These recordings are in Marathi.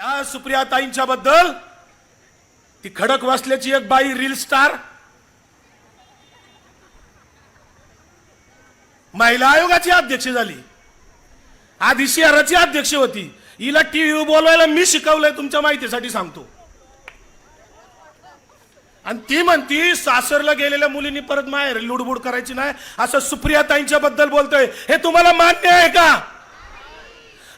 या सुप्रियाताईंच्या बद्दल ती खडक वाचल्याची एक बाई रील स्टार महिला आयोगाची अध्यक्ष झाली, आधी शहराची अध्यक्ष होती. हिला टीव्ही बोलवायला मी शिकवलंय, तुमच्या माहितीसाठी सांगतो. आणि ती म्हणती सासरला गेलेल्या मुलींनी परत माहेर लुडबुड करायची नाही, असं सुप्रियाताईंच्या बद्दल बोलतोय. हे तुम्हाला मान्य आहे का?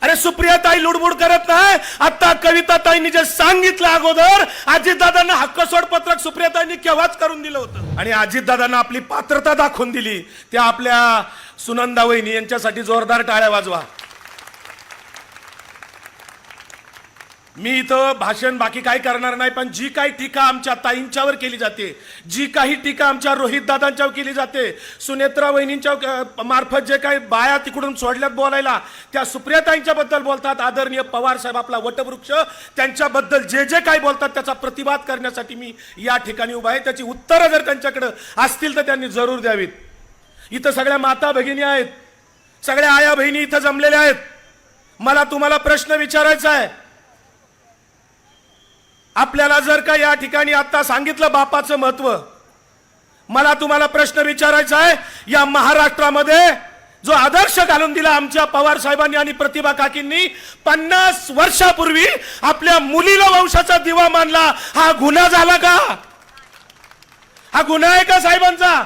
अरे सुप्रियाताई लुडबुड करत नाही. आता कविताताईंनी जे सांगितलं अगोदर, अजितदादांना हक्कसोड पत्रक सुप्रियाताईंनी केव्हाच करून दिलं होतं आणि अजितदादांना आपली पात्रता दाखवून दिली. त्या आपल्या सुनंदा वहिनी यांच्यासाठी जोरदार टाळ्या वाजवा. मी इथं भाषण बाकी काय करणार नाही, पण जी काही टीका आमच्या ताईंच्यावर केली जाते, जी काही टीका आमच्या रोहित दादांच्यावर केली जाते, सुनेत्रा वहिनींच्या मार्फत जे काही बाया तिकडून सोडल्यात बोलायला, त्या सुप्रियाताईंच्या बद्दल बोलतात. आदरणीय पवार साहेब आपला वटवृक्ष, त्यांच्याबद्दल जे जे काही बोलतात त्याचा प्रतिवाद करण्यासाठी मी या ठिकाणी उभा आहे. त्याची उत्तरं जर त्यांच्याकडे असतील तर त्यांनी जरूर द्यावीत. इथं सगळ्या माता भगिनी आहेत, सगळ्या आया बहिणी इथं जमलेल्या आहेत. मला तुम्हाला प्रश्न विचारायचा आहे. आपल्याला जर का या ठिकाणी आता सांगितलं बापाचं महत्व, मला तुम्हाला प्रश्न विचारायचा आहे. या महाराष्ट्रामध्ये जो आदर्श घालून दिला आमच्या पवार साहेबांनी आणि प्रतिभा काकींनी, 50 वर्षापूर्वी आपल्या मुलीला वंशाचा दिवा मानला, हा गुन्हा झाला का? हा गुन्हा आहे का साहेबांचा?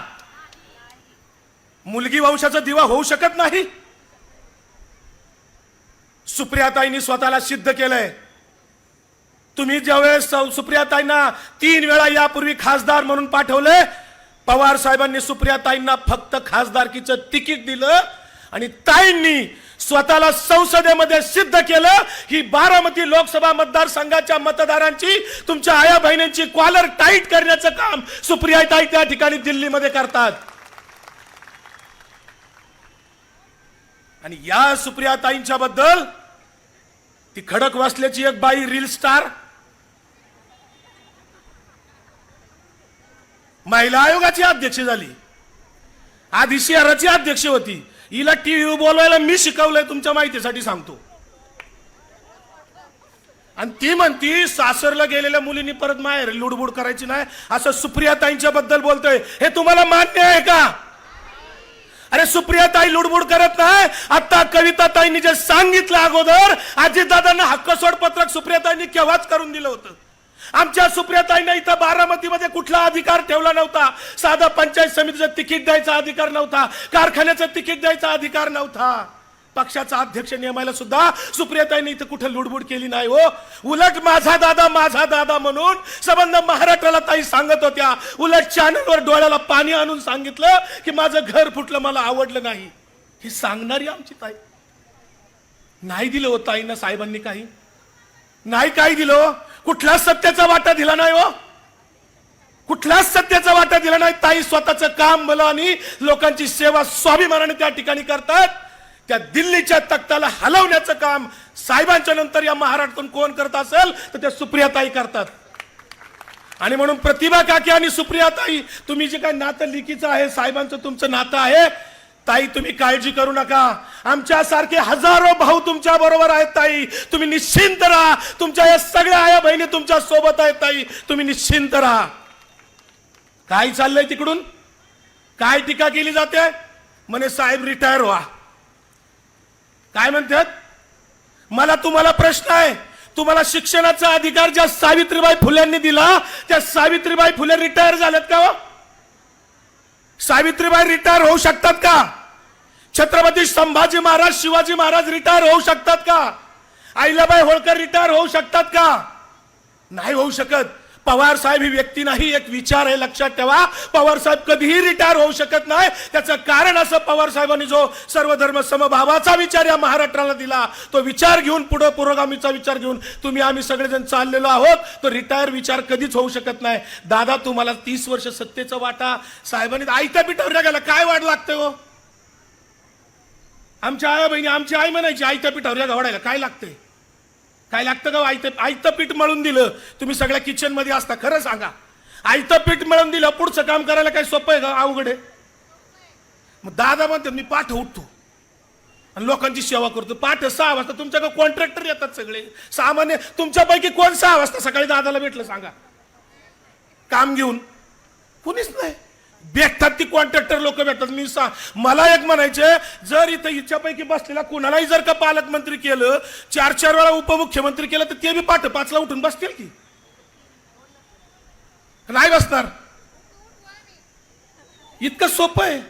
मुलगी वंशाचा दिवा होऊ शकत नाही. सुप्रियाताईंनी स्वतःला सिद्ध केलंय. तुम्ही ज्यावेळेस सुप्रियाताईंना 3 वेळा यापूर्वी खासदार म्हणून पाठवले, पवार साहेबांनी सुप्रियाताईंना फक्त खासदारकीचं तिकीट दिलं आणि ताईंनी स्वतःला संसदेमध्ये सिद्ध केलं. ही बारामती लोकसभा मतदारसंघाच्या मतदारांची, तुमच्या आया बहिणींची कॉलर टाईट करण्याचं काम सुप्रियाताई त्या ठिकाणी दिल्लीमध्ये करतात. आणि या सुप्रियाताईंच्या बद्दल ती खडक वाचल्याची एक बाई रील स्टार महिला आयोगाची अध्यक्ष झाली, आधी शहराची अध्यक्ष होती. हिला टीव्ही बोलवायला मी शिकवलंय, तुमच्या माहितीसाठी सांगतो. आणि ती म्हणती सासरला गेलेल्या मुलींनी परत माहेर लुडबुड करायची नाही, असं सुप्रियाताईंच्या बद्दल बोलतोय. हे तुम्हाला मान्य आहे का? अरे सुप्रियाताई लुडबुड करत नाही. आता कविताताईंनी जे सांगितलं अगोदर, अजितदादांना हक्कसोड पत्रक सुप्रियाताईंनी केव्हाच करून दिलं होतं. आमच्या सुप्रियाताईंना इथं बारामतीमध्ये कुठला अधिकार ठेवला नव्हता. साधा पंचायत समितीचं तिकीट द्यायचा अधिकार नव्हता, कारखान्याचं तिकीट द्यायचा अधिकार नव्हता, पक्षाचा अध्यक्ष नियमायला सुद्धा सुप्रियाताईंनी इथं कुठे लुडबुड केली नाही. हो, उलट माझा दादा म्हणून संबंध महाराष्ट्राला ताई सांगत होत्या. उलट चॅनलवर डोळ्याला पाणी आणून सांगितलं की माझं घर फुटलं, मला आवडलं नाही. ही सांगणारी आमची ताई. नाही दिलं हो ताईंना साहेबांनी, काही नाही, काही दिलं. कुठलाच सत्याचा वाटा दिला नाही. हो, कुठलाच सत्याचा वाटा दिला नाही. ताई स्वतःचं काम भलं आणि लोकांची सेवा स्वाभिमानाने त्या ठिकाणी करतात. त्या दिल्लीच्या तख्ताला हलवण्याचं काम साहेबांच्या नंतर या महाराष्ट्रातून कोण करत असेल तर त्या सुप्रियाताई करतात. आणि म्हणून प्रतिभा काकी आणि सुप्रियाताई, तुम्ही जे काही नातं लिखीचं आहे, साहेबांचं तुमचं नातं आहे, ताई तुम्ही काळजी करू नका. आमच्यासारखे हजारो भाऊ तुमच्या बरोबर आहेत ताई. तुम्ही निश्चिंत राहा. तुमच्या या सगळ्या आया बहिणी तुमच्या सोबत आहेत ताई. तुम्ही निश्चिंत राहा. काय चाललंय तिकडून? काय टीका केली जाते? म्हणे साहेब रिटायर व्हा. काय म्हणतात? मला तुम्हाला प्रश्न आहे. तुम्हाला शिक्षणाचा अधिकार ज्या सावित्रीबाई फुलेंनी दिला, त्या सावित्रीबाई फुले रिटायर झाल्यात का? सावित्रीबाई रिटायर होऊ शकतात का? छत्रपती संभाजी महाराज, शिवाजी महाराज रिटायर होऊ शकतात का? अहिल्याबाई होळकर रिटायर होऊ शकतात का? नाही होऊ शकत. पवार साहेब ही व्यक्ती नाही, एक विचार आहे, लक्षात ठेवा. पवार साहेब कधीही रिटायर होऊ शकत नाही. त्याचं कारण असं, पवार साहेबांनी जो सर्वधर्म समभावाचा विचार या महाराष्ट्राला दिला, तो विचार घेऊन, पुढे पुरोगामीचा विचार घेऊन तुम्ही आम्ही सगळेजण चाललेलो आहोत. तो रिटायर विचार कधीच होऊ शकत नाही. दादा तुम्हाला 30 वर्ष सत्तेचा वाटा साहेबांनी आयत्या पिठावर गेला. काय वाढ लागते हो? आमच्या आया बहिणी, आमची आई म्हणायची आयत्या पिठावर घावडायला काय लागते? काय लागतं का? आयतं पीठ मळून दिलं. तुम्ही सगळ्या किचन मध्ये असता, खरं सांगा. आयतं पीठ मळून दिलं, पुढचं काम करायला काय सोपं आहे का? अवघड आहे. मग दादा म्हणतात मी पाठ उठतो. आणि लोकांची सेवा करतो. पहाटे 6 वाजता तुमच्याकडे कॉन्ट्रॅक्टर येतात सगळे सामान्य. तुमच्यापैकी कोण 6 वाजता सकाळी दादाला भेटलं सांगा काम घेऊन? कुणीच नाही. भेटतात ती कॉन्ट्रॅक्टर लोक भेटतात. मला एक म्हणायचे, जर इथं हिच्यापैकी बसलेला कुणालाही जर का पालकमंत्री केलं, 4 वेळा उपमुख्यमंत्री केलं, तर ते बी पहाटे 5ला उठून बसतील की नाही बसणार? इतकं सोपं आहे.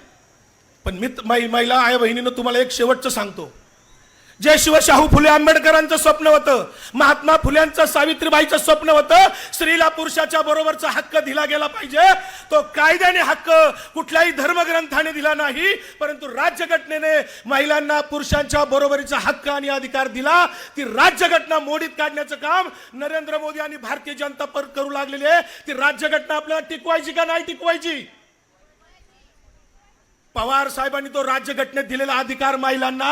पण महिला आई बहिणीनं तुम्हाला एक शेवटचं सांगतो. जे शाहू फुले आंबेडकरांचं स्वप्न होतं, महात्मा फुल्यांचं, सावित्रीबाईचं स्वप्न होतं, स्त्रीला पुरुषाच्या बरोबरचा हक्क दिला गेला पाहिजे. तो कायद्याने हक्क कुठल्याही धर्मग्रंथाने दिला नाही, परंतु राज्यघटनेने महिलांना पुरुषांच्या बरोबरीचा हक्क आणि अधिकार दिला. ती राज्यघटना मोडीत काढण्याचं काम नरेंद्र मोदी आणि भारतीय जनता पक्ष करू लागलेली आहे. ती राज्यघटना आपल्याला टिकवायची का नाही टिकवायची? पवार साहेबांनी तो राज्यघटनेत दिलेला अधिकार महिलांना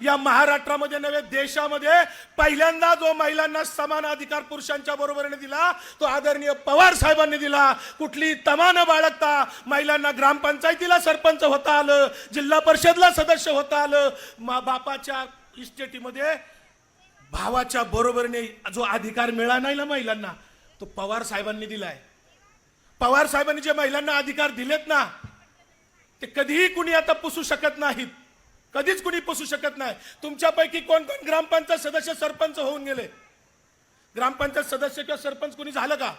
या महाराष्ट्रामध्ये नव्हे देशामध्ये पहिल्यांदा जो महिलांना समान अधिकार पुरुषांच्या बरोबरीने दिला, तो आदरणीय पवार साहेबांनी दिला. कुठली तमा न बाळगता महिलांना ग्रामपंचायतीला सरपंच होता आलं, जिल्हा परिषदला सदस्य होता आलं, बापाच्या इस्टेटीमध्ये भावाच्या बरोबरीने जो अधिकार मिळाला नाही ना महिलांना, तो पवार साहेबांनी दिलाय. पवार साहेबांनी जे महिलांना अधिकार दिलेत ना, ते कधीही कुणी आता पुसू शकत नाहीत. कधीच कुणी पुसू शकत नाही. तुमच्यापैकी कोण कोण ग्रामपंचायत सदस्य सरपंच होऊन गेले? ग्रामपंचायत सदस्य किंवा सरपंच कोणी झालं का?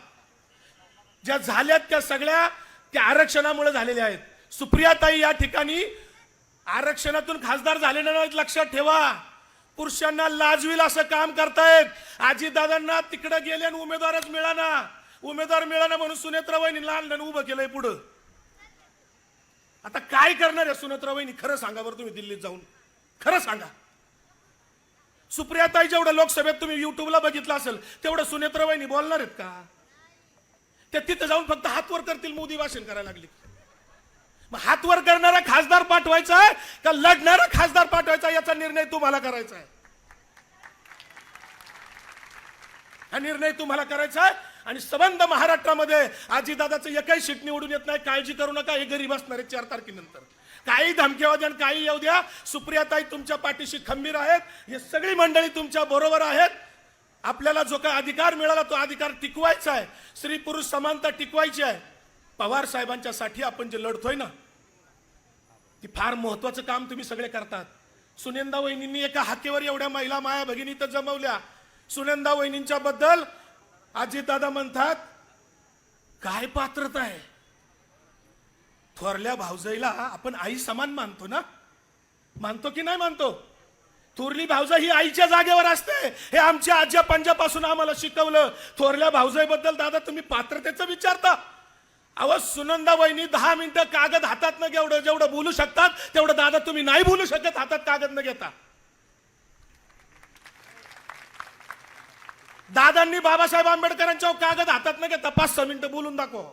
ज्या झाल्यात त्या सगळ्या त्या आरक्षणामुळे झालेल्या आहेत. सुप्रियाताई या ठिकाणी आरक्षणातून खासदार झालेल्या नाहीत, लक्षात ठेवा. पुरुषांना लाजविल असं काम करतायत. आजीदादांना तिकडे गेले आणि उमेदवार मिळाना म्हणून सुनेत्राबाईंनी लहान उभं केलंय पुढं. आता काय करणार आहे सुनेत्राबाईंनी? खरं सांगा बरं, तुम्ही दिल्लीत जाऊन खरं सांगा. सुप्रियाताई जेवढं लोकसभेत तुम्ही युट्यूबला बघितलं असेल, तेवढं सुनेत्राबाईंनी बोलणार आहेत का? ते तिथं जाऊन फक्त हातवर करतील. मोदी भाषण करायला लागली. मग हातवर करणारा खासदार पाठवायचा का लढणारा खासदार पाठवायचा, याचा निर्णय तुम्हाला करायचा आहे. हा निर्णय तुम्हाला करायचा आहे. आणि संबंध महाराष्ट्रामध्ये आजीदादाचं एकही सीट निवडून येत नाही. काळजी करू नका, हे गरीब असणार आहे 4 तारखेनंतर. काही धमक्या द्या, काही येऊ द्या, सुप्रियाताई तुमच्या पाठीशी खंबीर आहेत. हे सगळी मंडळी तुमच्या बरोबर आहेत. आपल्याला जो काही अधिकार मिळाला तो अधिकार टिकवायचा आहे. स्त्री पुरुष समानता टिकवायची आहे. पवार साहेबांच्यासाठी आपण जे लढतोय ना, ती फार महत्वाचं काम तुम्ही सगळे करतात. सुनंदा वहिनींनी एका हाकेवर एवढ्या महिला माया भगिनी तर जमवल्या. सुनंदा वहिनींच्या बद्दल अजितदादा म्हणतात, काय पात्रता आहे. थोरल्या भाऊजाईला आपण आई समान मानतो ना? मानतो की नाही मानतो? थोरली भाऊजाई ही आईच्या जागेवर असते. हे आमच्या आज्या पंजापासून आम्हाला शिकवलं. थोरल्या भाऊजाईबद्दल दादा तुम्ही पात्रतेचं विचारता? अहो सुनंदा वहिनी 10 मिनिटं कागद हातात न जेवढं बोलू शकतात, तेवढं दादा तुम्ही नाही बोलू शकत हातात कागद न घेता. दादांनी बाबासाहेब आंबेडकरांच्या कागद हातात न घेता 5-6 मिनिटं बोलून दाखव.